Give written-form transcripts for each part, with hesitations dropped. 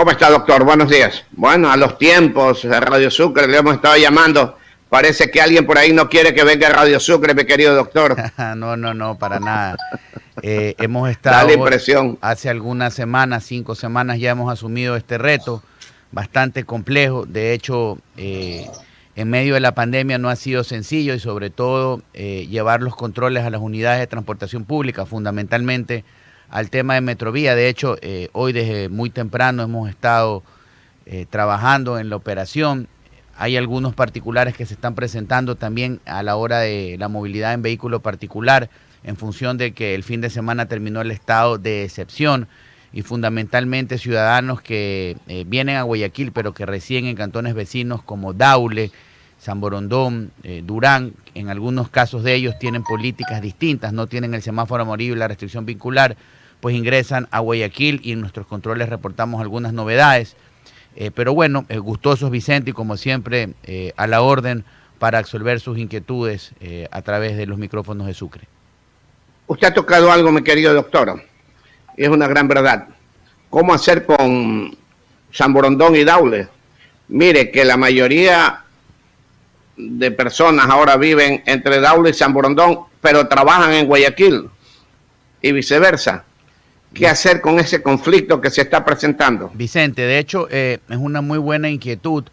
¿Cómo está, doctor? Buenos días. Bueno, a los tiempos, a Radio Sucre le hemos estado llamando. Parece que alguien por ahí no quiere que venga a Radio Sucre, mi querido doctor. No, para nada. Hemos estado, da la impresión. Hace algunas semanas, 5 semanas ya hemos asumido este reto, bastante complejo. De hecho, en medio de la pandemia no ha sido sencillo y sobre todo llevar los controles a las unidades de transportación pública, fundamentalmente al tema de Metrovía. De hecho, hoy desde muy temprano hemos estado trabajando en la operación. Hay algunos particulares que se están presentando también a la hora de la movilidad en vehículo particular, en función de que el fin de semana terminó el estado de excepción y fundamentalmente ciudadanos que vienen a Guayaquil pero que residen en cantones vecinos como Daule, San Borondón, Durán. En algunos casos de ellos tienen políticas distintas, no tienen el semáforo amarillo y la restricción vincular, pues ingresan a Guayaquil y en nuestros controles reportamos algunas novedades. Pero bueno, gustosos, Vicente, y como siempre a la orden para absolver sus inquietudes a través de los micrófonos de Sucre. Usted ha tocado algo, mi querido doctor, y es una gran verdad. ¿Cómo hacer con San Borondón y Daule? Mire que la mayoría de personas ahora viven entre Daule y San Borondón, pero trabajan en Guayaquil y viceversa. ¿Qué hacer con ese conflicto que se está presentando? Vicente, de hecho, es una muy buena inquietud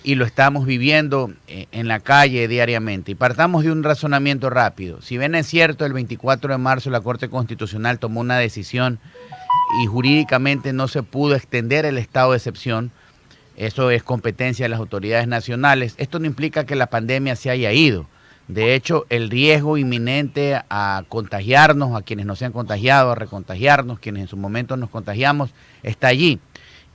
y lo estamos viviendo en la calle diariamente. Y partamos de un razonamiento rápido. Si bien es cierto, el 24 de marzo la Corte Constitucional tomó una decisión y jurídicamente no se pudo extender el estado de excepción, eso es competencia de las autoridades nacionales, esto no implica que la pandemia se haya ido. De hecho, el riesgo inminente a contagiarnos, a quienes no se han contagiado, a recontagiarnos, quienes en su momento nos contagiamos, está allí.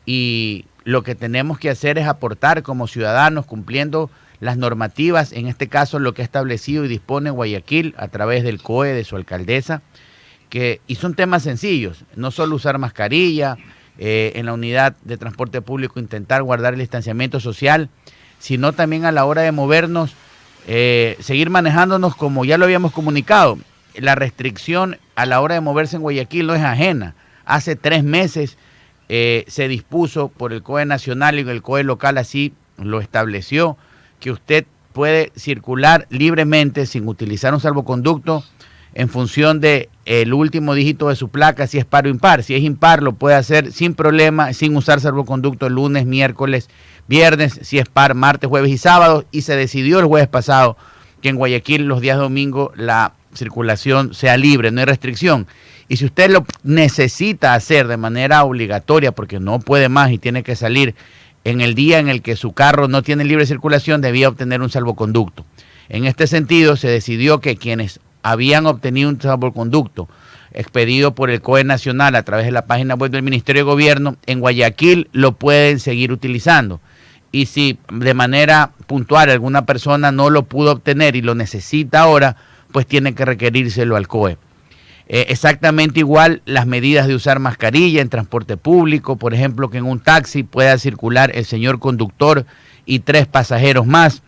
Y lo que tenemos que hacer es aportar como ciudadanos, cumpliendo las normativas, en este caso lo que ha establecido y dispone Guayaquil a través del COE, de su alcaldesa, y son temas sencillos, no solo usar mascarilla, en la unidad de transporte público intentar guardar el distanciamiento social, sino también a la hora de movernos, seguir manejándonos como ya lo habíamos comunicado. La restricción a la hora de moverse en Guayaquil no es ajena. Hace 3 meses se dispuso por el COE nacional y el COE local así lo estableció, que usted puede circular libremente sin utilizar un salvoconducto en función de el último dígito de su placa, si es par o impar. Si es impar, lo puede hacer sin problema, sin usar salvoconducto lunes, miércoles, viernes, si es par, martes, jueves y sábado. Y se decidió el jueves pasado que en Guayaquil los días domingo la circulación sea libre, no hay restricción. Y si usted lo necesita hacer de manera obligatoria porque no puede más y tiene que salir en el día en el que su carro no tiene libre circulación, debía obtener un salvoconducto. En este sentido, se decidió que quienes habían obtenido un salvoconducto expedido por el COE nacional a través de la página web del Ministerio de Gobierno, en Guayaquil lo pueden seguir utilizando. Y si de manera puntual alguna persona no lo pudo obtener y lo necesita ahora, pues tiene que requerírselo al COE. Exactamente igual las medidas de usar mascarilla en transporte público, por ejemplo, que en un taxi pueda circular el señor conductor y 3 pasajeros más.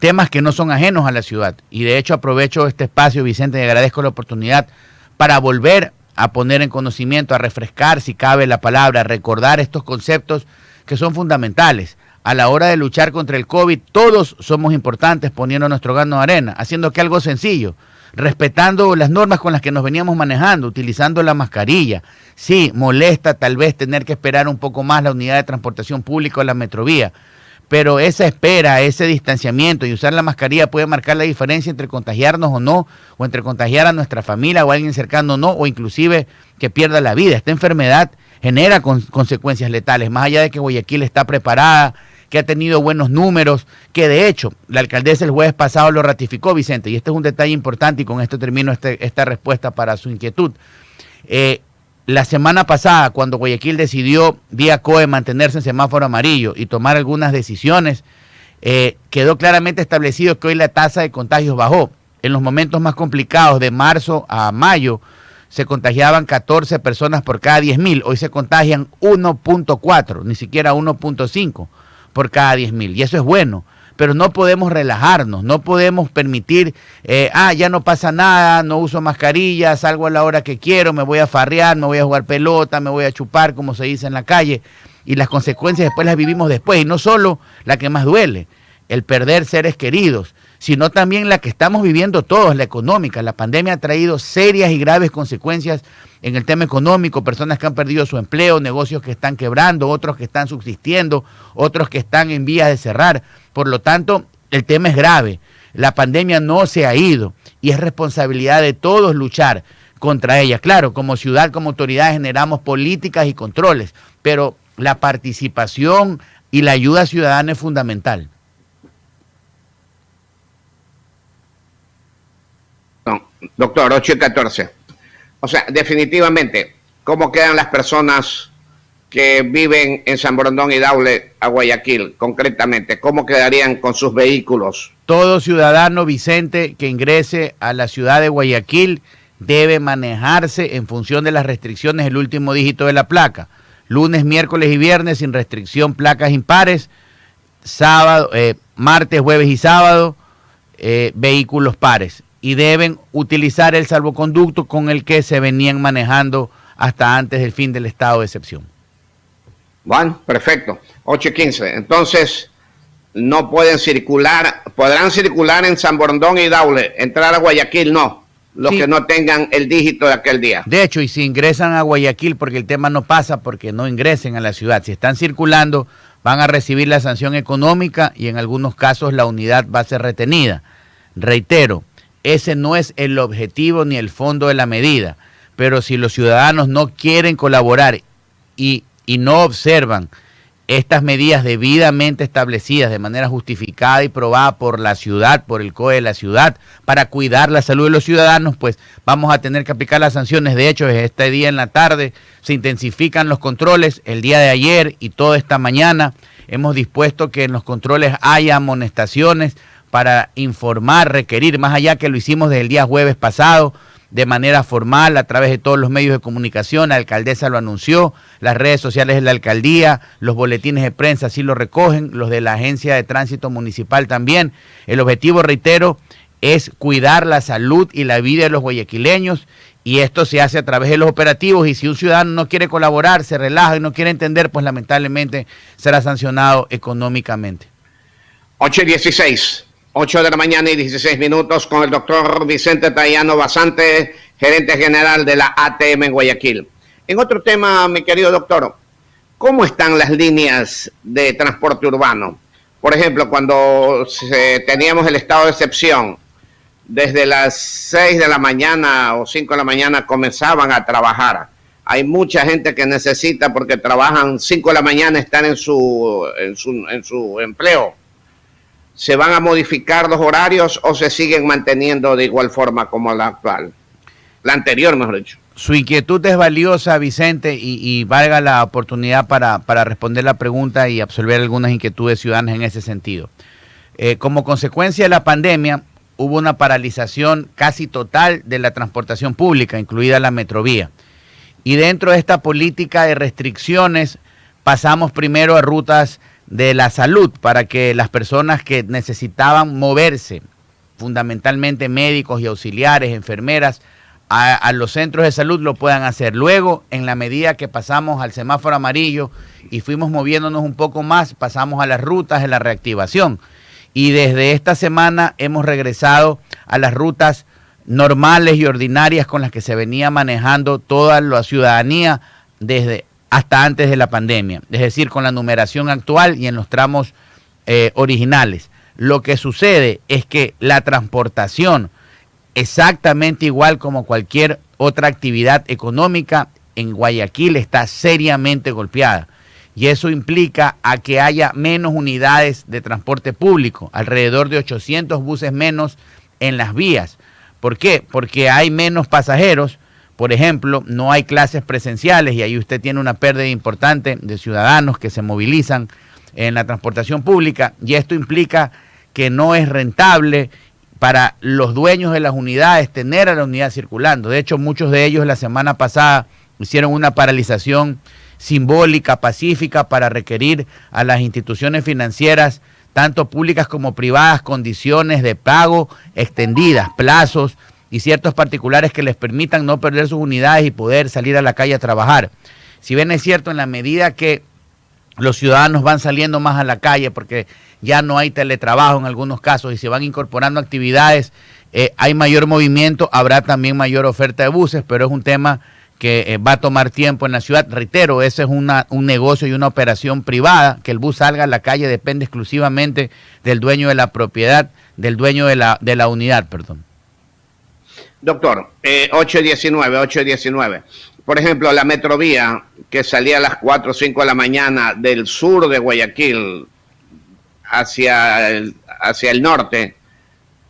Temas que no son ajenos a la ciudad. Y de hecho aprovecho este espacio, Vicente, y agradezco la oportunidad para volver a poner en conocimiento, a refrescar, si cabe la palabra, a recordar estos conceptos que son fundamentales. A la hora de luchar contra el COVID, todos somos importantes poniendo nuestro grano de arena, haciendo que algo sencillo, respetando las normas con las que nos veníamos manejando, utilizando la mascarilla. Sí, molesta tal vez tener que esperar un poco más la unidad de transportación pública o la Metrovía, pero esa espera, ese distanciamiento y usar la mascarilla puede marcar la diferencia entre contagiarnos o no, o entre contagiar a nuestra familia o a alguien cercano o no, o inclusive que pierda la vida. Esta enfermedad genera consecuencias letales, más allá de que Guayaquil está preparada, que ha tenido buenos números, que de hecho la alcaldesa el jueves pasado lo ratificó, Vicente, y este es un detalle importante y con esto termino esta respuesta para su inquietud. La semana pasada, cuando Guayaquil decidió vía COE mantenerse en semáforo amarillo y tomar algunas decisiones, quedó claramente establecido que hoy la tasa de contagios bajó. En los momentos más complicados, de marzo a mayo, se contagiaban 14 personas por cada 10.000. Hoy se contagian 1.4, ni siquiera 1.5 por cada 10.000. Y eso es bueno. pero no podemos relajarnos, no podemos permitir, ya no pasa nada, no uso mascarilla, salgo a la hora que quiero, me voy a farrear, me voy a jugar pelota, me voy a chupar, como se dice en la calle, y las consecuencias después las vivimos después, y no solo la que más duele, el perder seres queridos, sino también la que estamos viviendo todos, la económica. La pandemia ha traído serias y graves consecuencias en el tema económico, personas que han perdido su empleo, negocios que están quebrando, otros que están subsistiendo, otros que están en vías de cerrar. Por lo tanto, el tema es grave. La pandemia no se ha ido y es responsabilidad de todos luchar contra ella. Claro, como ciudad, como autoridad generamos políticas y controles, pero la participación y la ayuda ciudadana es fundamental. No, doctor, 8:14. O sea, definitivamente, ¿cómo quedan las personas que viven en San Borondón y Daule a Guayaquil, concretamente? ¿Cómo quedarían con sus vehículos? Todo ciudadano, Vicente, que ingrese a la ciudad de Guayaquil debe manejarse en función de las restricciones del último dígito de la placa. Lunes, miércoles y viernes sin restricción, placas impares. Sábado, martes, jueves y sábado, vehículos pares. Y deben utilizar el salvoconducto con el que se venían manejando hasta antes del fin del estado de excepción. Bueno, perfecto. 8:15. Entonces, no pueden circular, podrán circular en San Borondón y Daule, entrar a Guayaquil no, los Sí. que no tengan el dígito de aquel día. De hecho, y si ingresan a Guayaquil, porque el tema no pasa porque no ingresen a la ciudad, si están circulando, van a recibir la sanción económica y en algunos casos la unidad va a ser retenida. Reitero, ese no es el objetivo ni el fondo de la medida, pero si los ciudadanos no quieren colaborar y no observan estas medidas debidamente establecidas de manera justificada y probada por la ciudad, por el COE de la ciudad, para cuidar la salud de los ciudadanos, pues vamos a tener que aplicar las sanciones. De hecho, este día en la tarde se intensifican los controles. El día de ayer y toda esta mañana hemos dispuesto que en los controles haya amonestaciones para informar, requerir, más allá que lo hicimos desde el día jueves pasado, de manera formal, a través de todos los medios de comunicación. La alcaldesa lo anunció, las redes sociales de la alcaldía, los boletines de prensa así lo recogen, los de la Agencia de Tránsito Municipal también. El objetivo, reitero, es cuidar la salud y la vida de los guayaquileños, y esto se hace a través de los operativos, y si un ciudadano no quiere colaborar, se relaja y no quiere entender, pues lamentablemente será sancionado económicamente. 8:16. 8 de la mañana y 16 minutos con el doctor Vicente Tayano Basante, gerente general de la ATM en Guayaquil. En otro tema, mi querido doctor, ¿cómo están las líneas de transporte urbano? Por ejemplo, cuando teníamos el estado de excepción, desde las 6 de la mañana o 5 de la mañana comenzaban a trabajar. Hay mucha gente que necesita, porque trabajan 5 de la mañana, están en su empleo. ¿Se van a modificar los horarios o se siguen manteniendo de igual forma como la actual? La anterior, mejor dicho. Su inquietud es valiosa, Vicente, y valga la oportunidad para responder la pregunta y absolver algunas inquietudes ciudadanas en ese sentido. Como consecuencia de la pandemia, hubo una paralización casi total de la transportación pública, incluida la Metrovía. Y dentro de esta política de restricciones, pasamos primero a rutas de la salud para que las personas que necesitaban moverse, fundamentalmente médicos y auxiliares, enfermeras, a los centros de salud lo puedan hacer. Luego, en la medida que pasamos al semáforo amarillo y fuimos moviéndonos un poco más, pasamos a las rutas de la reactivación. Y desde esta semana hemos regresado a las rutas normales y ordinarias con las que se venía manejando toda la ciudadanía desde hasta antes de la pandemia, es decir, con la numeración actual y en los tramos originales. Lo que sucede es que la transportación, exactamente igual como cualquier otra actividad económica, en Guayaquil está seriamente golpeada. Y eso implica a que haya menos unidades de transporte público, alrededor de 800 buses menos en las vías. ¿Por qué? Porque hay menos pasajeros. Por ejemplo, no hay clases presenciales y ahí usted tiene una pérdida importante de ciudadanos que se movilizan en la transportación pública, y esto implica que no es rentable para los dueños de las unidades tener a la unidad circulando. De hecho, muchos de ellos la semana pasada hicieron una paralización simbólica, pacífica, para requerir a las instituciones financieras tanto públicas como privadas, condiciones de pago extendidas, plazos y ciertos particulares que les permitan no perder sus unidades y poder salir a la calle a trabajar. Si bien es cierto, en la medida que los ciudadanos van saliendo más a la calle porque ya no hay teletrabajo en algunos casos y se van incorporando actividades, hay mayor movimiento, habrá también mayor oferta de buses, pero es un tema que va a tomar tiempo en la ciudad. Reitero, ese es un negocio y una operación privada. Que el bus salga a la calle depende exclusivamente del dueño de la propiedad, del dueño de la unidad, perdón. Doctor, 8:19. Por ejemplo, la Metrovía, que salía a las 4 o 5 de la mañana del sur de Guayaquil hacia el norte,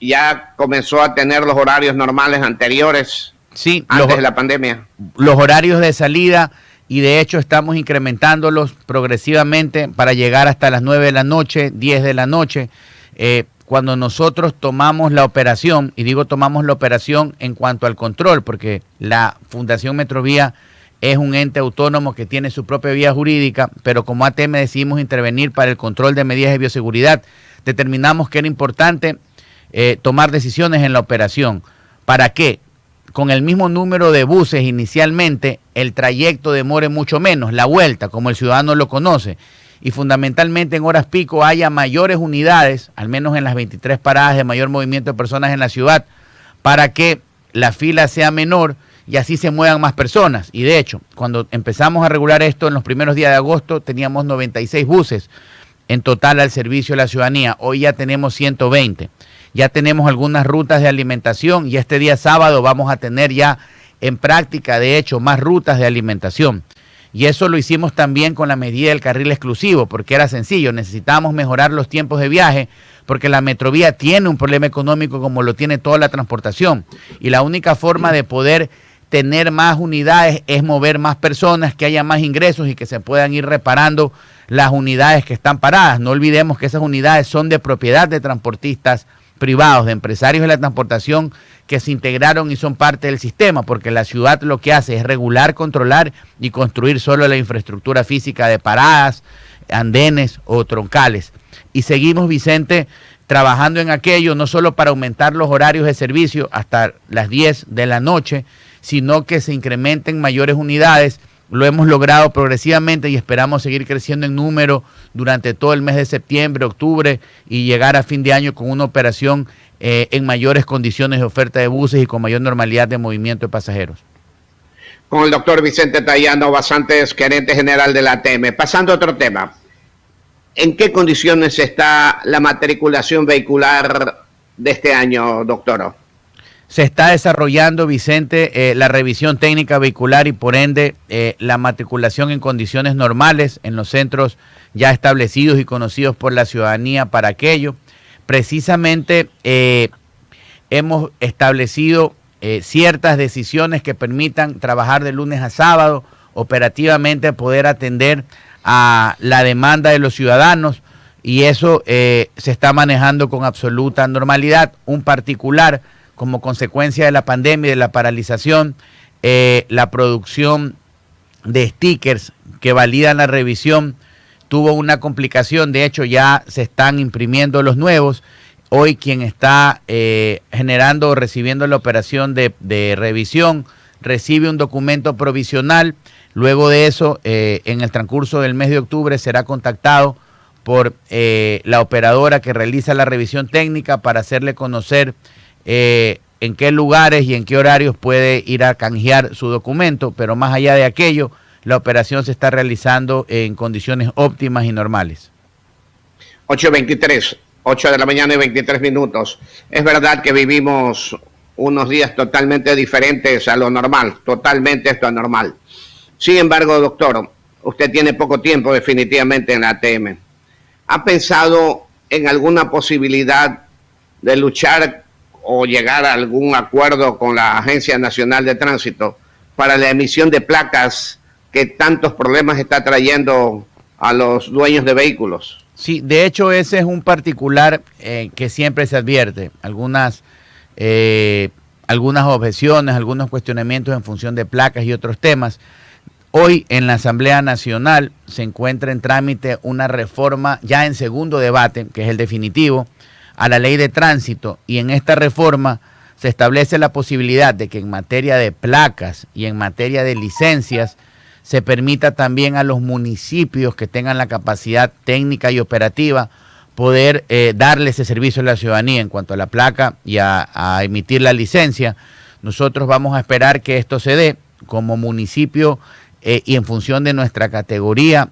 ya comenzó a tener los horarios normales anteriores, sí, antes de la pandemia. Los horarios de salida, y de hecho estamos incrementándolos progresivamente para llegar hasta las 9 de la noche, 10 de la noche. Cuando nosotros tomamos la operación, y digo tomamos la operación en cuanto al control, porque la Fundación Metrovía es un ente autónomo que tiene su propia vía jurídica, pero como ATM decidimos intervenir para el control de medidas de bioseguridad, determinamos que era importante tomar decisiones en la operación. ¿Para qué? Con el mismo número de buses inicialmente, el trayecto demore mucho menos, la vuelta, como el ciudadano lo conoce. Y fundamentalmente en horas pico haya mayores unidades, al menos en las 23 paradas de mayor movimiento de personas en la ciudad, para que la fila sea menor y así se muevan más personas. Y de hecho, cuando empezamos a regular esto en los primeros días de agosto, teníamos 96 buses en total al servicio de la ciudadanía. Hoy ya tenemos 120. Ya tenemos algunas rutas de alimentación y este día sábado vamos a tener ya en práctica, de hecho, más rutas de alimentación. Y eso lo hicimos también con la medida del carril exclusivo, porque era sencillo, necesitábamos mejorar los tiempos de viaje, porque la Metrovía tiene un problema económico como lo tiene toda la transportación. Y la única forma de poder tener más unidades es mover más personas, que haya más ingresos y que se puedan ir reparando las unidades que están paradas. No olvidemos que esas unidades son de propiedad de transportistas privados, de empresarios de la transportación que se integraron y son parte del sistema, porque la ciudad lo que hace es regular, controlar y construir solo la infraestructura física de paradas, andenes o troncales. Y seguimos, Vicente, trabajando en aquello, no solo para aumentar los horarios de servicio hasta las 10 de la noche, sino que se incrementen mayores unidades. Lo hemos logrado progresivamente y esperamos seguir creciendo en número durante todo el mes de septiembre, octubre y llegar a fin de año con una operación en mayores condiciones de oferta de buses y con mayor normalidad de movimiento de pasajeros. Con el doctor Vicente Tallano Basantes, gerente general de la ATM. Pasando a otro tema, ¿en qué condiciones está la matriculación vehicular de este año, doctor? Se está desarrollando, Vicente, la revisión técnica vehicular y por ende la matriculación en condiciones normales en los centros ya establecidos y conocidos por la ciudadanía para aquello. Precisamente hemos establecido ciertas decisiones que permitan trabajar de lunes a sábado, operativamente poder atender a la demanda de los ciudadanos y eso se está manejando con absoluta normalidad. Un particular, como consecuencia de la pandemia y de la paralización, la producción de stickers que validan la revisión tuvo una complicación. De hecho, ya se están imprimiendo los nuevos. Hoy quien está generando o recibiendo la operación de revisión recibe un documento provisional. Luego de eso, en el transcurso del mes de octubre, será contactado por la operadora que realiza la revisión técnica para hacerle conocer en qué lugares y en qué horarios puede ir a canjear su documento, pero más allá de aquello, la operación se está realizando en condiciones óptimas y normales. 8:23, 8 de la mañana y 23 minutos. Es verdad que vivimos unos días totalmente diferentes a lo normal, totalmente esto anormal. Sin embargo, doctor, usted tiene poco tiempo definitivamente en la ATM. ¿Ha pensado en alguna posibilidad de luchar o llegar a algún acuerdo con la Agencia Nacional de Tránsito para la emisión de placas que tantos problemas está trayendo a los dueños de vehículos? Sí, de hecho ese es un particular que siempre se advierte. Algunas objeciones, algunos cuestionamientos en función de placas y otros temas. Hoy en la Asamblea Nacional se encuentra en trámite una reforma ya en segundo debate, que es el definitivo, a la ley de tránsito, y en esta reforma se establece la posibilidad de que en materia de placas y en materia de licencias se permita también a los municipios que tengan la capacidad técnica y operativa poder darle ese servicio a la ciudadanía en cuanto a la placa y a emitir la licencia. Nosotros vamos a esperar que esto se dé como municipio y en función de nuestra categoría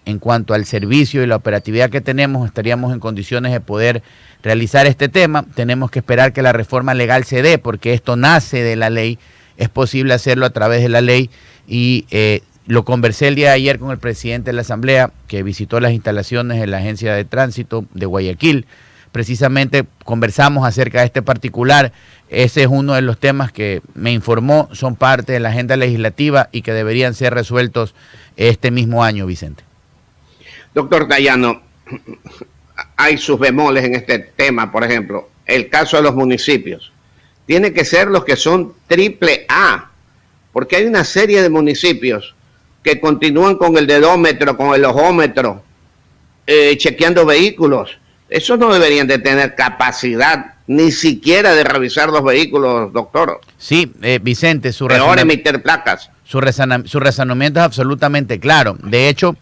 en cuanto al servicio y la operatividad que tenemos, estaríamos en condiciones de poder realizar este tema. Tenemos que esperar que la reforma legal se dé, porque esto nace de la ley, es posible hacerlo a través de la ley, y lo conversé el día de ayer con el presidente de la Asamblea, que visitó las instalaciones de la Agencia de Tránsito de Guayaquil. Precisamente conversamos acerca de este particular. Ese es uno de los temas que me informó, son parte de la agenda legislativa y que deberían ser resueltos este mismo año, Vicente. Doctor Dayano, hay sus bemoles en este tema. Por ejemplo, el caso de los municipios. Tiene que ser los que son triple A, porque hay una serie de municipios que continúan con el dedómetro, con el ojómetro, chequeando vehículos. Esos no deberían de tener capacidad ni siquiera de revisar los vehículos, doctor. Sí, Vicente, peor emitir placas. Su razonamiento es absolutamente claro. De hecho,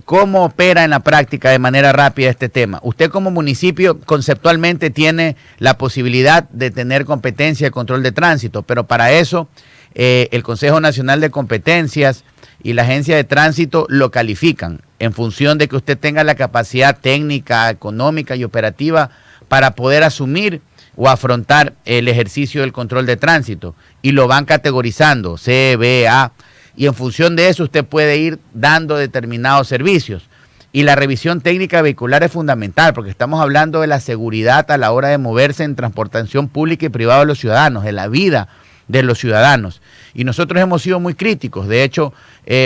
¿cómo opera en la práctica de manera rápida este tema? Usted como municipio conceptualmente tiene la posibilidad de tener competencia de control de tránsito, pero para eso el Consejo Nacional de Competencias y la Agencia de Tránsito lo califican en función de que usted tenga la capacidad técnica, económica y operativa para poder asumir o afrontar el ejercicio del control de tránsito, y lo van categorizando C, B, A, y en función de eso usted puede ir dando determinados servicios. Y la revisión técnica vehicular es fundamental, porque estamos hablando de la seguridad a la hora de moverse en transportación pública y privada de los ciudadanos, de la vida de los ciudadanos. Y nosotros hemos sido muy críticos. De hecho,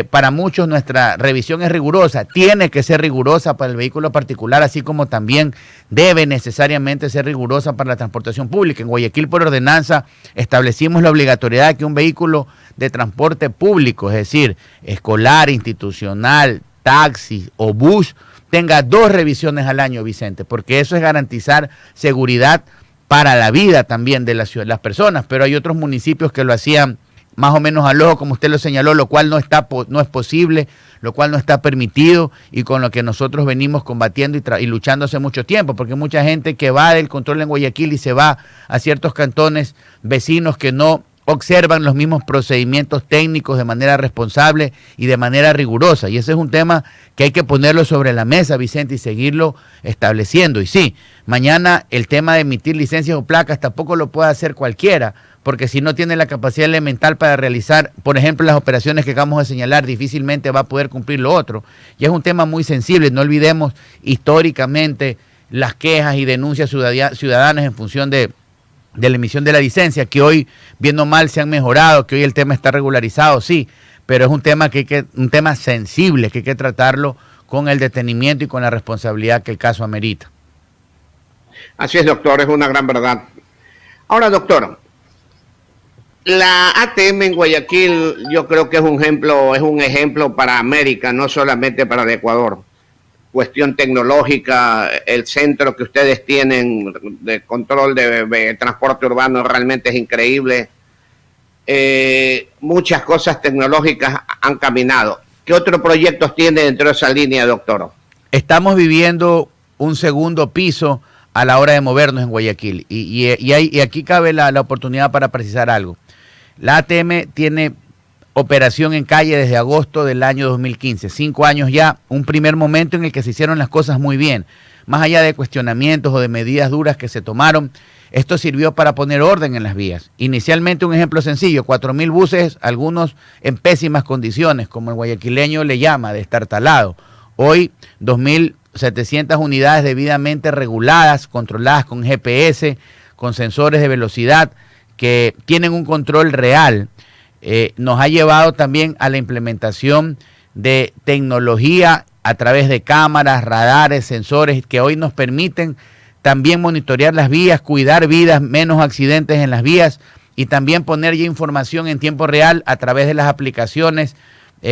para muchos nuestra revisión es rigurosa, tiene que ser rigurosa para el vehículo particular, así como también debe necesariamente ser rigurosa para la transportación pública. En Guayaquil, por ordenanza, establecimos la obligatoriedad de que un vehículo de transporte público, es decir, escolar, institucional, taxi o bus, tenga 2 revisiones al año, Vicente, porque eso es garantizar seguridad para la vida también de las personas. Pero hay otros municipios que lo hacían más o menos al ojo, como usted lo señaló, lo cual no es posible, lo cual no está permitido, y con lo que nosotros venimos combatiendo y luchando hace mucho tiempo, porque mucha gente que va del control en Guayaquil y se va a ciertos cantones vecinos que no observan los mismos procedimientos técnicos de manera responsable y de manera rigurosa, y ese es un tema que hay que ponerlo sobre la mesa, Vicente, y seguirlo estableciendo. Y sí, mañana el tema de emitir licencias o placas tampoco lo puede hacer cualquiera, porque si no tiene la capacidad elemental para realizar, por ejemplo, las operaciones que acabamos de señalar, difícilmente va a poder cumplir lo otro. Y es un tema muy sensible. No olvidemos históricamente las quejas y denuncias ciudadanas en función de la emisión de la licencia, que hoy, bien o mal, se han mejorado, que hoy el tema está regularizado, sí, pero es un tema un tema sensible, que hay que tratarlo con el detenimiento y con la responsabilidad que el caso amerita. Así es, doctor, es una gran verdad. Ahora, doctor, la ATM en Guayaquil yo creo que es un ejemplo para América, no solamente para el Ecuador. Cuestión tecnológica, el centro que ustedes tienen de control de transporte urbano realmente es increíble. Muchas cosas tecnológicas han caminado. ¿Qué otros proyectos tiene dentro de esa línea, doctor? Estamos viviendo un segundo piso a la hora de movernos en Guayaquil, y aquí cabe la oportunidad para precisar algo. La ATM tiene operación en calle desde agosto del año 2015, 5 años ya, un primer momento en el que se hicieron las cosas muy bien. Más allá de cuestionamientos o de medidas duras que se tomaron, esto sirvió para poner orden en las vías. Inicialmente, un ejemplo sencillo, 4.000 buses, algunos en pésimas condiciones, como el guayaquileño le llama, destartalado. Hoy, 2.700 unidades debidamente reguladas, controladas con GPS, con sensores de velocidad, que tienen un control real. Nos ha llevado también a la implementación de tecnología a través de cámaras, radares, sensores, que hoy nos permiten también monitorear las vías, cuidar vidas, menos accidentes en las vías, y también poner ya información en tiempo real a través de las aplicaciones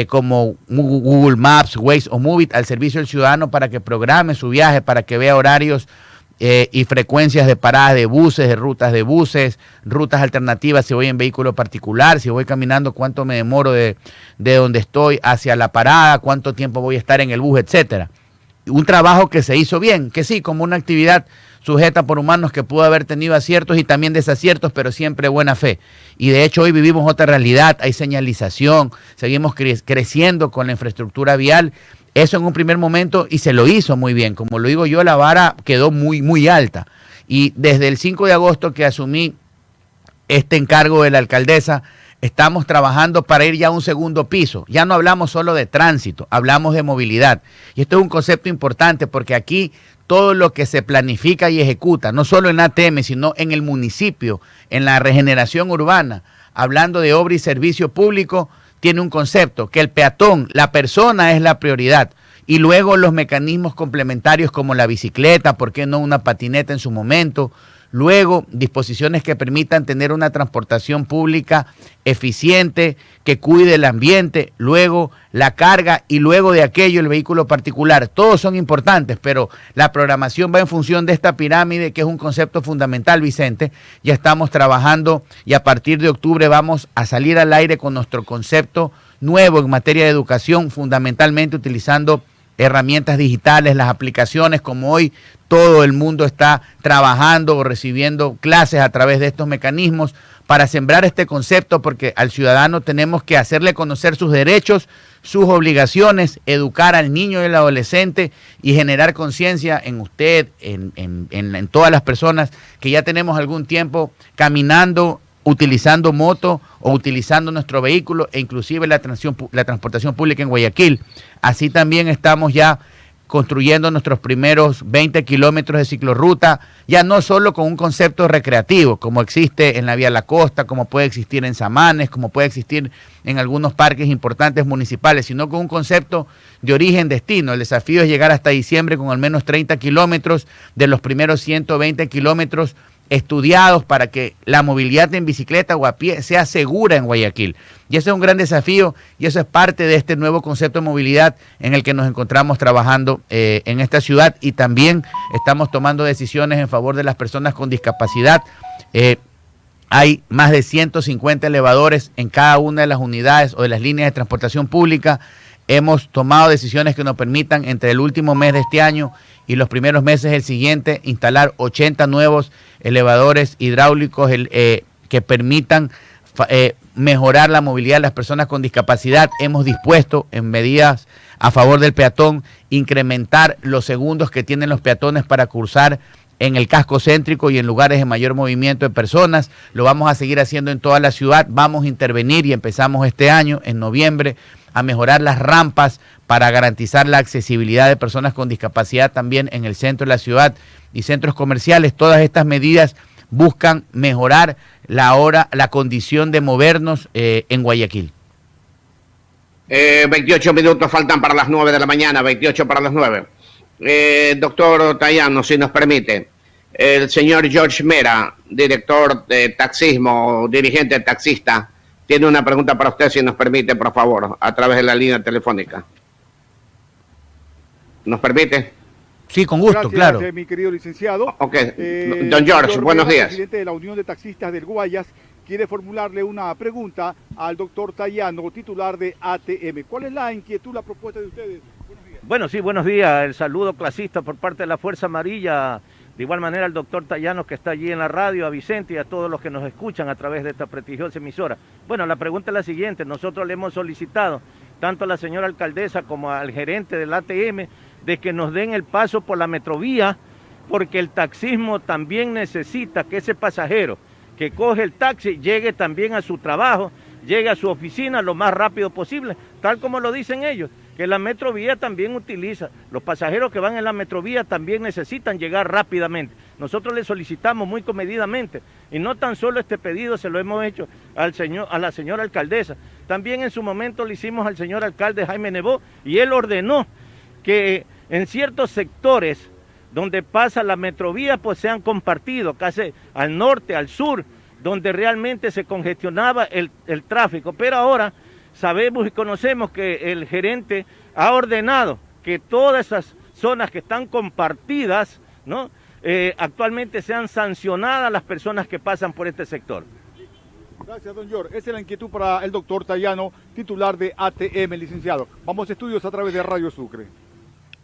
como Google Maps, Waze o Movit al servicio del ciudadano para que programe su viaje, para que vea horarios y frecuencias de paradas de buses, de buses, rutas alternativas si voy en vehículo particular, si voy caminando, cuánto me demoro de donde estoy hacia la parada, cuánto tiempo voy a estar en el bus, etcétera. Un trabajo que se hizo bien, que sí, como una actividad sujeta por humanos que pudo haber tenido aciertos y también desaciertos, pero siempre buena fe. Y de hecho hoy vivimos otra realidad, hay señalización, seguimos creciendo con la infraestructura vial. Eso en un primer momento y se lo hizo muy bien. Como lo digo yo, la vara quedó muy, muy alta. Y desde el 5 de agosto que asumí este encargo de la alcaldesa, estamos trabajando para ir ya a un segundo piso. Ya no hablamos solo de tránsito, hablamos de movilidad. Y esto es un concepto importante porque aquí todo lo que se planifica y ejecuta, no solo en ATM, sino en el municipio, en la regeneración urbana, hablando de obra y servicio público, tiene un concepto, que el peatón, la persona es la prioridad. Y luego los mecanismos complementarios como la bicicleta, ¿por qué no una patineta en su momento? Luego, disposiciones que permitan tener una transportación pública eficiente, que cuide el ambiente, luego la carga y luego de aquello el vehículo particular. Todos son importantes, pero la programación va en función de esta pirámide, que es un concepto fundamental, Vicente. Ya estamos trabajando y a partir de octubre vamos a salir al aire con nuestro concepto nuevo en materia de educación, fundamentalmente utilizando herramientas digitales, las aplicaciones, como hoy todo el mundo está trabajando o recibiendo clases a través de estos mecanismos para sembrar este concepto, porque al ciudadano tenemos que hacerle conocer sus derechos, sus obligaciones, educar al niño y al adolescente y generar conciencia en usted, en todas las personas que ya tenemos algún tiempo caminando, utilizando moto o utilizando nuestro vehículo e inclusive la transportación pública en Guayaquil. Así también estamos ya construyendo nuestros primeros 20 kilómetros de ciclorruta, ya no solo con un concepto recreativo, como existe en la Vía La Costa, como puede existir en Samanes, como puede existir en algunos parques importantes municipales, sino con un concepto de origen-destino. El desafío es llegar hasta diciembre con al menos 30 kilómetros de los primeros 120 kilómetros estudiados para que la movilidad en bicicleta o a pie sea segura en Guayaquil. Y ese es un gran desafío y eso es parte de este nuevo concepto de movilidad en el que nos encontramos trabajando en esta ciudad, y también estamos tomando decisiones en favor de las personas con discapacidad. Hay más de 150 elevadores en cada una de las unidades o de las líneas de transportación pública. Hemos tomado decisiones que nos permitan entre el último mes de este año y los primeros meses del siguiente instalar 80 nuevos elevadores hidráulicos que permitan mejorar la movilidad de las personas con discapacidad. Hemos dispuesto en medidas a favor del peatón incrementar los segundos que tienen los peatones para cruzar en el casco céntrico y en lugares de mayor movimiento de personas. Lo vamos a seguir haciendo en toda la ciudad. Vamos a intervenir y empezamos este año, en noviembre, a mejorar las rampas para garantizar la accesibilidad de personas con discapacidad también en el centro de la ciudad y centros comerciales. Todas estas medidas buscan mejorar la condición de movernos en Guayaquil. 28 minutos faltan para las 9 de la mañana, 28 para las 9. Doctor Tayano, si nos permite, el señor George Mera, director de taxismo, dirigente taxista, tiene una pregunta para usted, si nos permite, por favor, a través de la línea telefónica. ¿Nos permite? Sí, con gusto. Gracias, claro. Mi querido licenciado. Ok. Don George, buenos días. El presidente de la Unión de Taxistas del Guayas quiere formularle una pregunta al doctor Tayano, titular de ATM. ¿Cuál es la inquietud, la propuesta de ustedes? Buenos días. Bueno, sí, buenos días. El saludo clasista por parte de la Fuerza Amarilla. De igual manera al doctor Tayano, que está allí en la radio, a Vicente y a todos los que nos escuchan a través de esta prestigiosa emisora. Bueno, la pregunta es la siguiente. Nosotros le hemos solicitado tanto a la señora alcaldesa como al gerente del ATM de que nos den el paso por la metrovía, porque el taxismo también necesita que ese pasajero que coge el taxi llegue también a su trabajo, llegue a su oficina lo más rápido posible, tal como lo dicen ellos, que la metrovía también utiliza, los pasajeros que van en la metrovía también necesitan llegar rápidamente. Nosotros le solicitamos muy comedidamente, y no tan solo este pedido se lo hemos hecho a la señora alcaldesa, también en su momento le hicimos al señor alcalde Jaime Nebot, y él ordenó que en ciertos sectores donde pasa la metrovía pues sean compartidos, casi al norte, al sur, donde realmente se congestionaba el tráfico. Pero ahora sabemos y conocemos que el gerente ha ordenado que todas esas zonas que están compartidas, ¿no? Actualmente sean sancionadas las personas que pasan por este sector. Gracias, don George. Esa es la inquietud para el doctor Tayano, titular de ATM, licenciado. Vamos a estudios a través de Radio Sucre.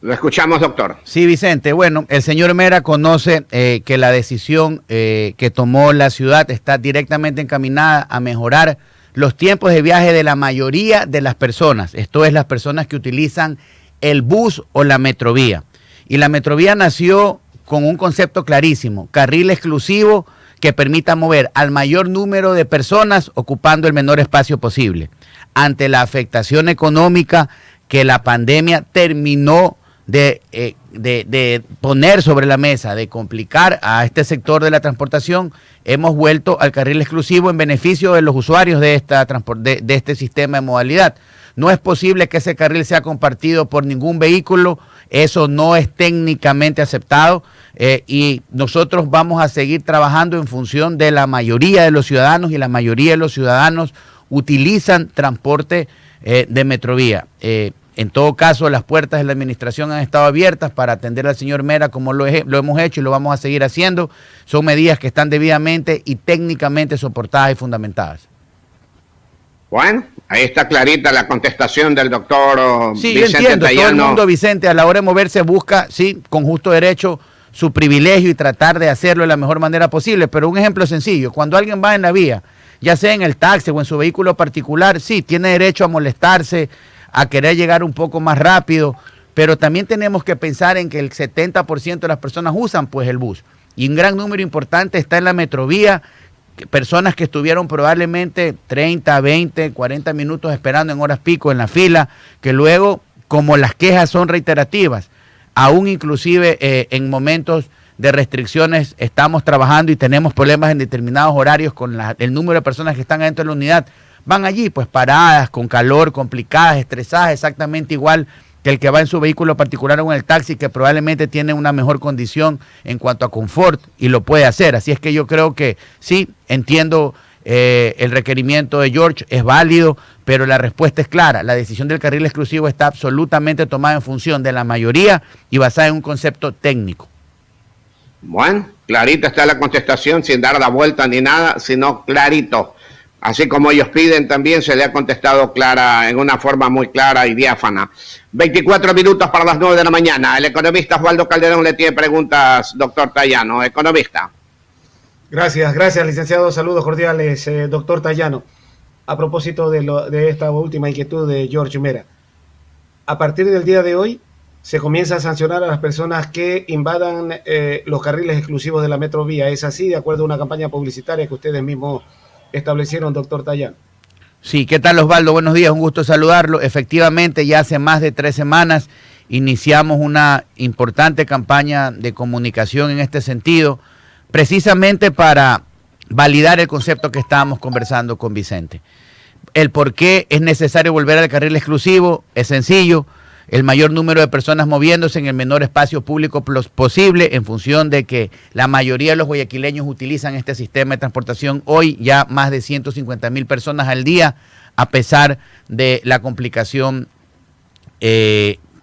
Lo escuchamos, doctor. Sí, Vicente. Bueno, el señor Mera conoce que la decisión que tomó la ciudad está directamente encaminada a mejorar los tiempos de viaje de la mayoría de las personas. Esto es, las personas que utilizan el bus o la metrovía. Y la metrovía nació con un concepto clarísimo: carril exclusivo que permita mover al mayor número de personas ocupando el menor espacio posible. Ante la afectación económica que la pandemia terminó de poner sobre la mesa, de complicar a este sector de la transportación, hemos vuelto al carril exclusivo en beneficio de los usuarios de este sistema de modalidad. No es posible que ese carril sea compartido por ningún vehículo, eso no es técnicamente aceptado, y nosotros vamos a seguir trabajando en función de la mayoría de los ciudadanos, y la mayoría de los ciudadanos utilizan transporte de metrovía. En todo caso, las puertas de la administración han estado abiertas para atender al señor Mera, como lo hemos hecho y lo vamos a seguir haciendo. Son medidas que están debidamente y técnicamente soportadas y fundamentadas. Bueno, ahí está clarita la contestación del doctor sí, Vicente yo entiendo, Tayano. todo el mundo, Vicente, a la hora de moverse busca, sí, con justo derecho, su privilegio y tratar de hacerlo de la mejor manera posible. Pero un ejemplo sencillo: cuando alguien va en la vía, ya sea en el taxi o en su vehículo particular, sí, tiene derecho a molestarse, a querer llegar un poco más rápido, pero también tenemos que pensar en que el 70% de las personas usan pues el bus, y un gran número importante está en la metrovía, personas que estuvieron probablemente 30, 20, 40 minutos esperando en horas pico en la fila, que luego, como las quejas son reiterativas, aún inclusive en momentos de restricciones estamos trabajando y tenemos problemas en determinados horarios con el número de personas que están dentro de la unidad, van allí pues paradas, con calor, complicadas, estresadas, exactamente igual que el que va en su vehículo particular o en el taxi, que probablemente tiene una mejor condición en cuanto a confort y lo puede hacer. Así es que yo creo que sí, entiendo el requerimiento de George, es válido, pero la respuesta es clara: la decisión del carril exclusivo está absolutamente tomada en función de la mayoría y basada en un concepto técnico. Bueno, clarita está la contestación, sin dar la vuelta ni nada, sino clarito. Así como ellos piden, también se le ha contestado clara, en una forma muy clara y diáfana. 24 minutos para las 9 de la mañana. El economista Osvaldo Calderón le tiene preguntas, doctor Tayano. Economista. Gracias, licenciado. Saludos cordiales, doctor Tayano. A propósito de esta última inquietud de George Mera, a partir del día de hoy se comienza a sancionar a las personas que invadan los carriles exclusivos de la metrovía. ¿Es así, de acuerdo a una campaña publicitaria que ustedes mismos establecieron, doctor Tayano? Sí, ¿qué tal, Osvaldo? Buenos días, un gusto saludarlo. Efectivamente, ya hace más de 3 semanas iniciamos una importante campaña de comunicación en este sentido, precisamente para validar el concepto que estábamos conversando con Vicente. El por qué es necesario volver al carril exclusivo es sencillo: el mayor número de personas moviéndose en el menor espacio público posible, en función de que la mayoría de los guayaquileños utilizan este sistema de transportación hoy, ya más de 150,000 personas al día, a pesar de la complicación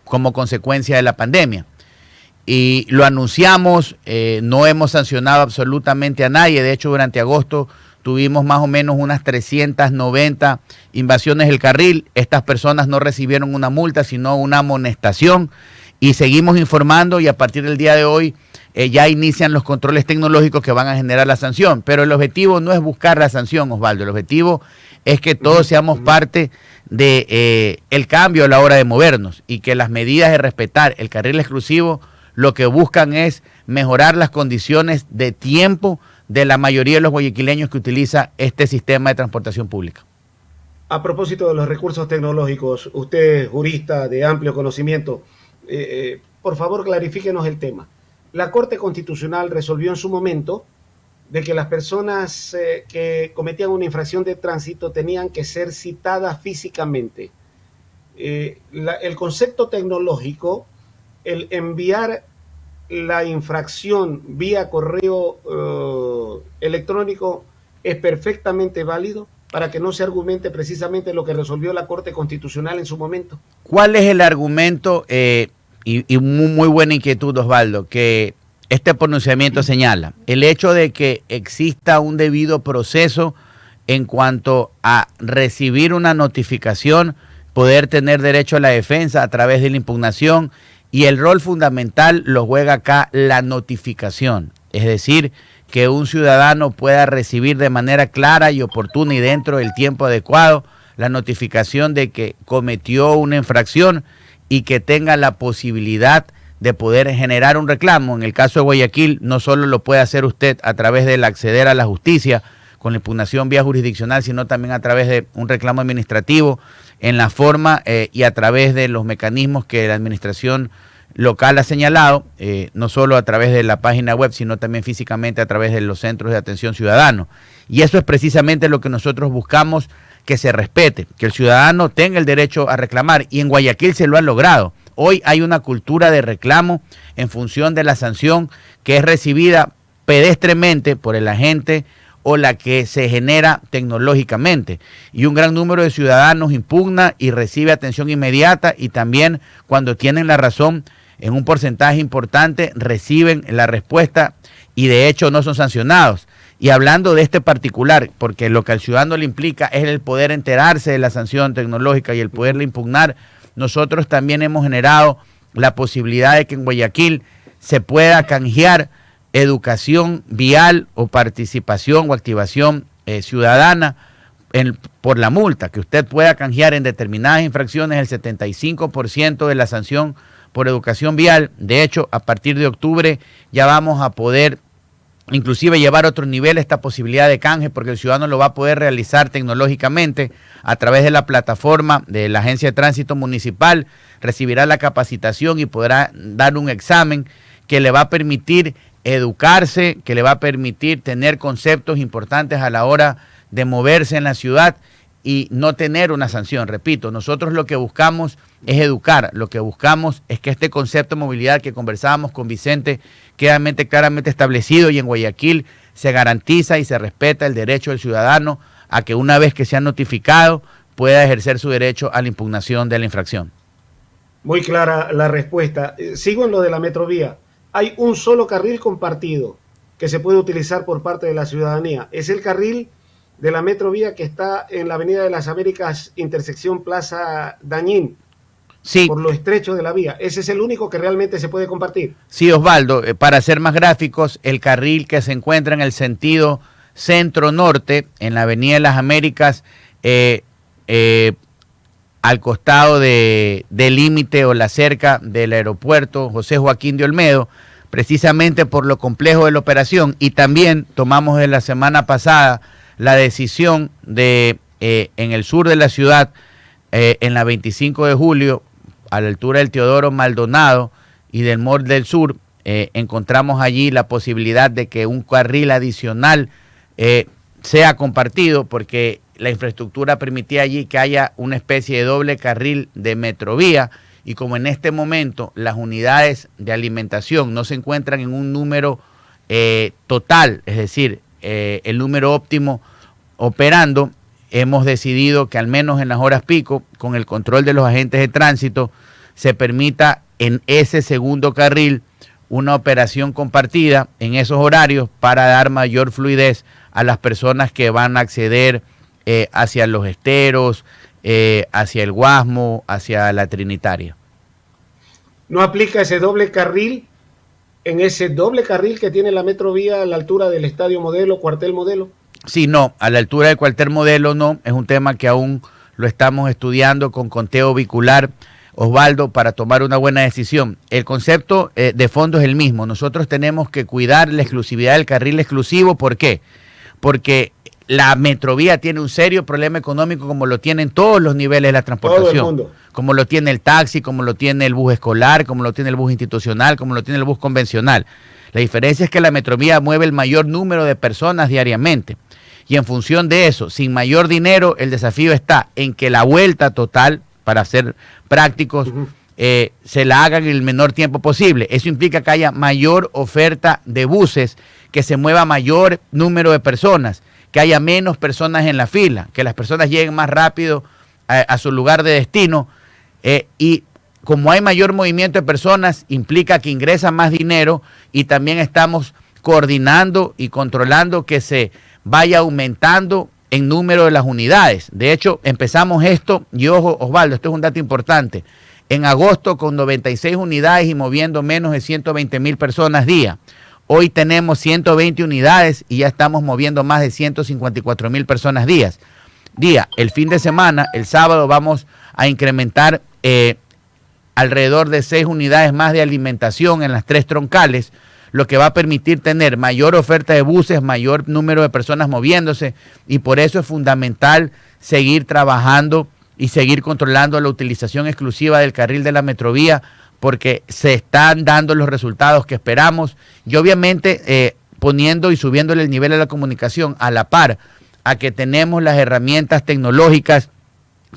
como consecuencia de la pandemia. Y lo anunciamos, no hemos sancionado absolutamente a nadie. De hecho, durante agosto tuvimos más o menos unas 390 invasiones del carril. Estas personas no recibieron una multa, sino una amonestación, y seguimos informando, y a partir del día de hoy ya inician los controles tecnológicos que van a generar la sanción. Pero el objetivo no es buscar la sanción, Osvaldo. El objetivo es que todos seamos parte de el cambio a la hora de movernos, y que las medidas de respetar el carril exclusivo lo que buscan es mejorar las condiciones de tiempo de la mayoría de los guayaquileños que utiliza este sistema de transportación pública. A propósito de los recursos tecnológicos, usted, jurista de amplio conocimiento, por favor clarifíquenos el tema. La Corte Constitucional resolvió en su momento de que las personas que cometían una infracción de tránsito tenían que ser citadas físicamente. El concepto tecnológico, el enviar la infracción vía correo electrónico, ¿es perfectamente válido? para que no se argumente precisamente lo que resolvió la Corte Constitucional en su momento? ¿Cuál es el argumento? Y muy buena inquietud, Osvaldo, que este pronunciamiento señala. El hecho de que exista un debido proceso en cuanto a recibir una notificación, poder tener derecho a la defensa a través de la impugnación, y el rol fundamental lo juega acá la notificación. Es decir, que un ciudadano pueda recibir de manera clara y oportuna y dentro del tiempo adecuado la notificación de que cometió una infracción y que tenga la posibilidad de poder generar un reclamo. En el caso de Guayaquil, no solo lo puede hacer usted a través del acceder a la justicia con la impugnación vía jurisdiccional, sino también a través de un reclamo administrativo en la forma y a través de los mecanismos que la administración local ha señalado, no solo a través de la página web, sino también físicamente a través de los centros de atención ciudadano. Y eso es precisamente lo que nosotros buscamos que se respete, que el ciudadano tenga el derecho a reclamar, y en Guayaquil se lo han logrado. Hoy hay una cultura de reclamo en función de la sanción que es recibida pedestremente por el agente o la que se genera tecnológicamente, y un gran número de ciudadanos impugna y recibe atención inmediata, y también cuando tienen la razón en un porcentaje importante reciben la respuesta y de hecho no son sancionados. Y hablando de este particular, porque lo que al ciudadano le implica es el poder enterarse de la sanción tecnológica y el poderla impugnar, nosotros también hemos generado la posibilidad de que en Guayaquil se pueda canjear educación vial o participación o activación ciudadana por la multa, que usted pueda canjear en determinadas infracciones el 75% de la sanción por educación vial. De hecho, a partir de octubre ya vamos a poder inclusive llevar a otro nivel esta posibilidad de canje, porque el ciudadano lo va a poder realizar tecnológicamente a través de la plataforma de la Agencia de Tránsito Municipal, recibirá la capacitación y podrá dar un examen que le va a permitir educarse, que le va a permitir tener conceptos importantes a la hora de moverse en la ciudad y no tener una sanción. Repito, nosotros lo que buscamos es educar, lo que buscamos es que este concepto de movilidad que conversábamos con Vicente quede claramente establecido, y en Guayaquil se garantiza y se respeta el derecho del ciudadano a que una vez que sea notificado pueda ejercer su derecho a la impugnación de la infracción. Muy clara la respuesta. Sigo en lo de la Metrovía. Hay un solo carril compartido que se puede utilizar por parte de la ciudadanía. Es el carril de la Metrovía que está en la Avenida de las Américas, intersección Plaza Dañín. Sí. Por lo estrecho de la vía. Ese es el único que realmente se puede compartir. Sí, Osvaldo, para ser más gráficos, el carril que se encuentra en el sentido centro-norte, en la Avenida de las Américas, al costado del límite o la cerca del aeropuerto José Joaquín de Olmedo, precisamente por lo complejo de la operación, y también tomamos en la semana pasada la decisión de, en el sur de la ciudad, en la 25 de julio, a la altura del Teodoro Maldonado y del Mall del Sur, encontramos allí la posibilidad de que un carril adicional sea compartido, porque la infraestructura permitía allí que haya una especie de doble carril de Metrovía, y como en este momento las unidades de alimentación no se encuentran en un número total, es decir, el número óptimo operando, hemos decidido que al menos en las horas pico, con el control de los agentes de tránsito, se permita en ese segundo carril una operación compartida en esos horarios para dar mayor fluidez a las personas que van a acceder hacia los esteros, hacia el Guasmo, hacia la Trinitaria. ¿No aplica ese doble carril en ese doble carril que tiene la Metrovía a la altura del Estadio Modelo, Cuartel Modelo? Sí, no, a la altura del Cuartel Modelo no, es un tema que aún lo estamos estudiando con conteo vehicular, Osvaldo, para tomar una buena decisión. El concepto de fondo es el mismo. Nosotros tenemos que cuidar la exclusividad del carril exclusivo. ¿Por qué? Porque la Metrovía tiene un serio problema económico, como lo tienen todos los niveles de la transportación. Todo el mundo. Como lo tiene el taxi, como lo tiene el bus escolar, como lo tiene el bus institucional, como lo tiene el bus convencional. La diferencia es que la Metrovía mueve el mayor número de personas diariamente. Y en función de eso, sin mayor dinero, el desafío está en que la vuelta total, para ser prácticos, se la hagan en el menor tiempo posible. Eso implica que haya mayor oferta de buses, que se mueva mayor número de personas, que haya menos personas en la fila, que las personas lleguen más rápido a su lugar de destino, y como hay mayor movimiento de personas, implica que ingresa más dinero, y también estamos coordinando y controlando que se vaya aumentando en número de las unidades. De hecho, empezamos esto, y ojo, Osvaldo, esto es un dato importante, en agosto con 96 unidades y moviendo menos de 120,000 personas día. Hoy tenemos 120 unidades y ya estamos moviendo más de 154,000 personas día. El fin de semana, el sábado, vamos a incrementar alrededor de 6 unidades más de alimentación en las 3 troncales, lo que va a permitir tener mayor oferta de buses, mayor número de personas moviéndose, y por eso es fundamental seguir trabajando y seguir controlando la utilización exclusiva del carril de la Metrovía, porque se están dando los resultados que esperamos, y obviamente poniendo y subiéndole el nivel de la comunicación a la par a que tenemos las herramientas tecnológicas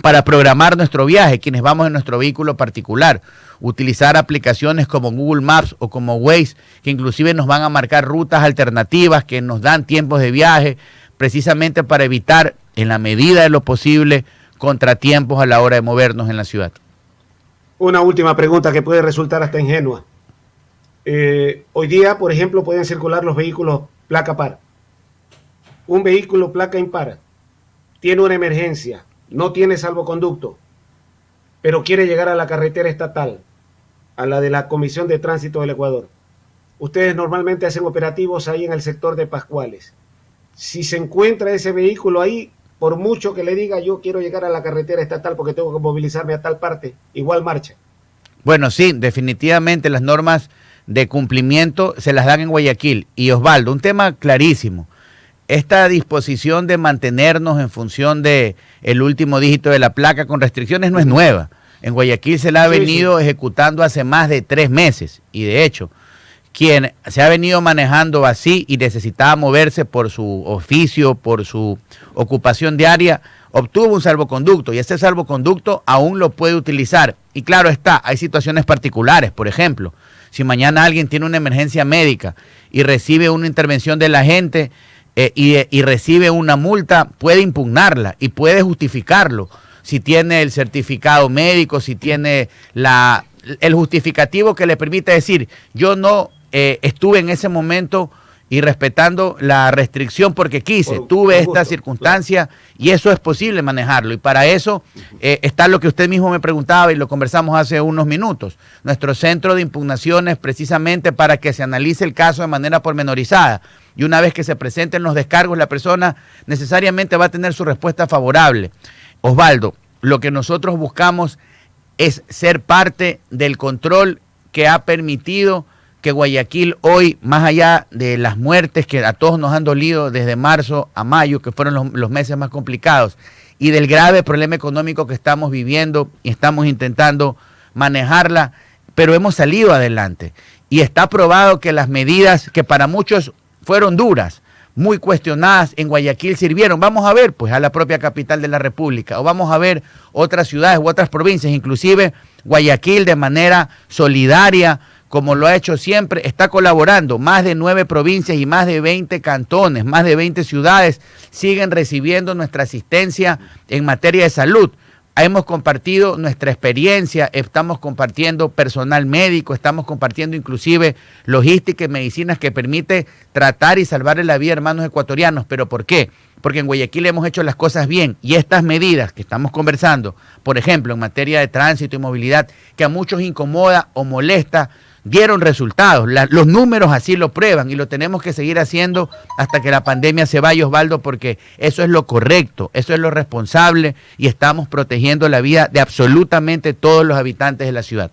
para programar nuestro viaje, quienes vamos en nuestro vehículo particular, utilizar aplicaciones como Google Maps o como Waze, que inclusive nos van a marcar rutas alternativas, que nos dan tiempos de viaje, precisamente para evitar, en la medida de lo posible, contratiempos a la hora de movernos en la ciudad. Una última pregunta que puede resultar hasta ingenua. Hoy día, por ejemplo, pueden circular los vehículos placa par. Un vehículo placa impar tiene una emergencia, no tiene salvoconducto, pero quiere llegar a la carretera estatal, a la de la Comisión de Tránsito del Ecuador. Ustedes normalmente hacen operativos ahí en el sector de Pascuales. Si se encuentra ese vehículo ahí, por mucho que le diga yo quiero llegar a la carretera estatal porque tengo que movilizarme a tal parte, igual marcha. Bueno, sí, definitivamente las normas de cumplimiento se las dan en Guayaquil. Y Osvaldo, un tema clarísimo. Esta disposición de mantenernos en función de el último dígito de la placa con restricciones no es nueva. En Guayaquil se la ha venido ejecutando hace más de 3 meses. Y de hecho, quien se ha venido manejando así y necesitaba moverse por su oficio, por su ocupación diaria, obtuvo un salvoconducto, y ese salvoconducto aún lo puede utilizar. Y claro está, hay situaciones particulares. Por ejemplo, si mañana alguien tiene una emergencia médica y recibe una intervención de la gente y recibe una multa, puede impugnarla y puede justificarlo. Si tiene el certificado médico, si tiene el justificativo que le permite decir, yo no estuve en ese momento y respetando la restricción porque quise, tuve esta circunstancia, claro. Y eso es posible manejarlo. Y para eso está lo que usted mismo me preguntaba y lo conversamos hace unos minutos. Nuestro centro de impugnaciones, precisamente para que se analice el caso de manera pormenorizada. Y una vez que se presenten los descargos, la persona necesariamente va a tener su respuesta favorable. Osvaldo, lo que nosotros buscamos es ser parte del control que ha permitido que Guayaquil hoy, más allá de las muertes que a todos nos han dolido desde marzo a mayo, que fueron los meses más complicados, y del grave problema económico que estamos viviendo y estamos intentando manejarla, pero hemos salido adelante. Y está probado que las medidas que para muchos fueron duras, muy cuestionadas, en Guayaquil sirvieron. Vamos a ver, pues, a la propia capital de la República, o vamos a ver otras ciudades u otras provincias, inclusive Guayaquil de manera solidaria, como lo ha hecho siempre, está colaborando. Más de 9 provincias y más de 20 cantones, más de 20 ciudades siguen recibiendo nuestra asistencia en materia de salud. Hemos compartido nuestra experiencia, estamos compartiendo personal médico, estamos compartiendo inclusive logística y medicinas que permite tratar y salvarle la vida a hermanos ecuatorianos. ¿Pero por qué? Porque en Guayaquil hemos hecho las cosas bien, y estas medidas que estamos conversando, por ejemplo, en materia de tránsito y movilidad, que a muchos incomoda o molesta, dieron resultados. Los números así lo prueban, y lo tenemos que seguir haciendo hasta que la pandemia se vaya, Osvaldo, porque eso es lo correcto, eso es lo responsable, y estamos protegiendo la vida de absolutamente todos los habitantes de la ciudad.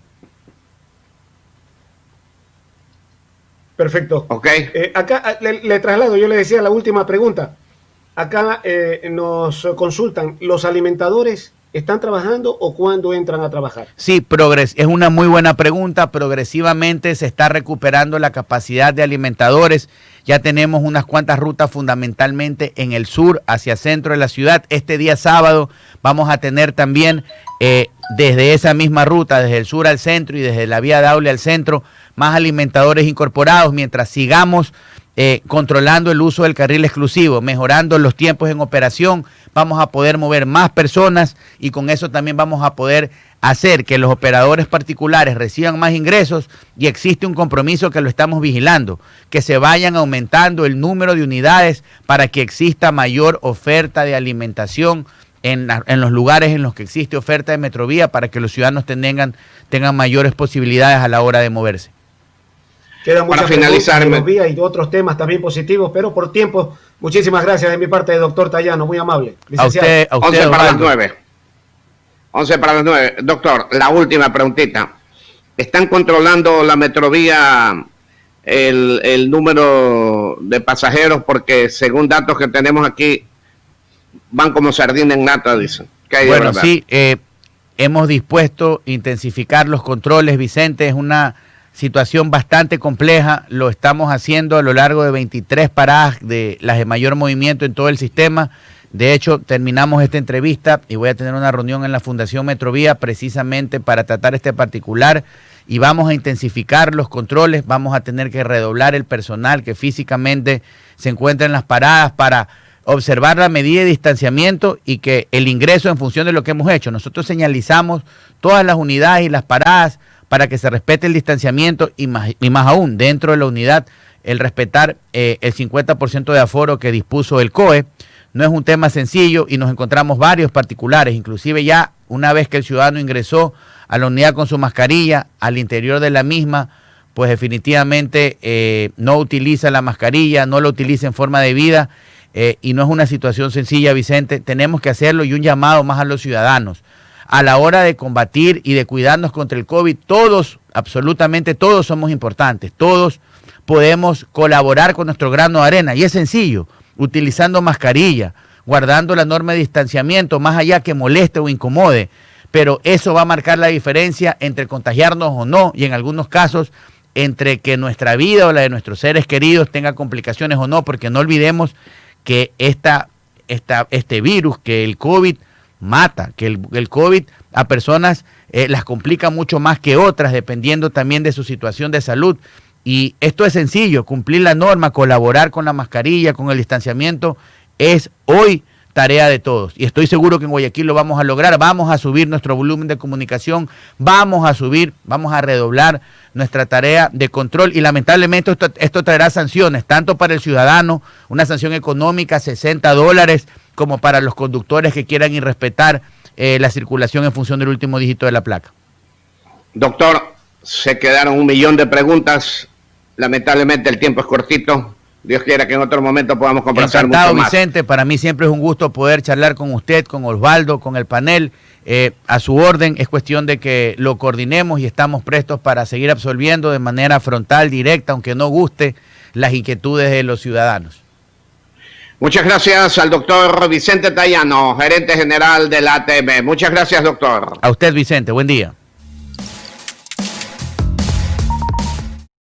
Perfecto. Okay. Acá le traslado, yo le decía la última pregunta. Acá nos consultan, ¿los alimentadores están trabajando o cuándo entran a trabajar? Sí, es una muy buena pregunta. Progresivamente se está recuperando la capacidad de alimentadores. Ya tenemos unas cuantas rutas, fundamentalmente en el sur hacia centro de la ciudad. Este día sábado vamos a tener también desde esa misma ruta, desde el sur al centro y desde la vía Daule al centro, más alimentadores incorporados, mientras sigamos controlando el uso del carril exclusivo, mejorando los tiempos en operación, vamos a poder mover más personas y con eso también vamos a poder hacer que los operadores particulares reciban más ingresos, y existe un compromiso que lo estamos vigilando, que se vayan aumentando el número de unidades para que exista mayor oferta de alimentación en los lugares en los que existe oferta de Metrovía, para que los ciudadanos tengan mayores posibilidades a la hora de moverse. Quedan muchas Para finalizar, preguntas y otros temas también positivos, pero por tiempo, muchísimas gracias de mi parte, doctor Tayano, muy amable. Licenciado. A usted, 11 para las 9. 11 para las 9. Doctor, la última preguntita. ¿Están controlando la Metrovía el número de pasajeros? Porque según datos que tenemos aquí, van como sardina en nata, dicen. Bueno, sí, hemos dispuesto intensificar los controles, Vicente. Es una situación bastante compleja, lo estamos haciendo a lo largo de 23 paradas de las de mayor movimiento en todo el sistema. De hecho, terminamos esta entrevista y voy a tener una reunión en la Fundación Metrovía precisamente para tratar este particular, y vamos a intensificar los controles, vamos a tener que redoblar el personal que físicamente se encuentra en las paradas para observar la medida de distanciamiento y que el ingreso en función de lo que hemos hecho. Nosotros señalizamos todas las unidades y las paradas para que se respete el distanciamiento y más aún dentro de la unidad el respetar el 50% de aforo que dispuso el COE. No es un tema sencillo y nos encontramos varios particulares, inclusive ya una vez que el ciudadano ingresó a la unidad con su mascarilla, al interior de la misma, pues definitivamente no utiliza la mascarilla, no la utiliza en forma debida, y no es una situación sencilla, Vicente. Tenemos que hacerlo, y un llamado más a los ciudadanos. A la hora de combatir y de cuidarnos contra el COVID, todos, absolutamente todos somos importantes, todos podemos colaborar con nuestro grano de arena, y es sencillo, utilizando mascarilla, guardando la norma de distanciamiento, más allá que moleste o incomode, pero eso va a marcar la diferencia entre contagiarnos o no, y en algunos casos entre que nuestra vida o la de nuestros seres queridos tenga complicaciones o no, porque no olvidemos que este virus, que el COVID mata, que el COVID a personas las complica mucho más que otras, dependiendo también de su situación de salud. Y esto es sencillo, cumplir la norma, colaborar con la mascarilla, con el distanciamiento, es hoy tarea de todos. Y estoy seguro que en Guayaquil lo vamos a lograr. Vamos a subir nuestro volumen de comunicación, vamos a redoblar nuestra tarea de control, y lamentablemente esto traerá sanciones, tanto para el ciudadano, una sanción económica, $60, como para los conductores que quieran irrespetar la circulación en función del último dígito de la placa. Doctor, se quedaron 1 millón de preguntas. Lamentablemente el tiempo es cortito. Dios quiera que en otro momento podamos conversar mucho más. Vicente, para mí siempre es un gusto poder charlar con usted, con Osvaldo, con el panel. A su orden, es cuestión de que lo coordinemos y estamos prestos para seguir absolviendo de manera frontal, directa, aunque no guste, las inquietudes de los ciudadanos. Muchas gracias al doctor Vicente Tayano, gerente general de la ATM. Muchas gracias, doctor. A usted, Vicente, buen día.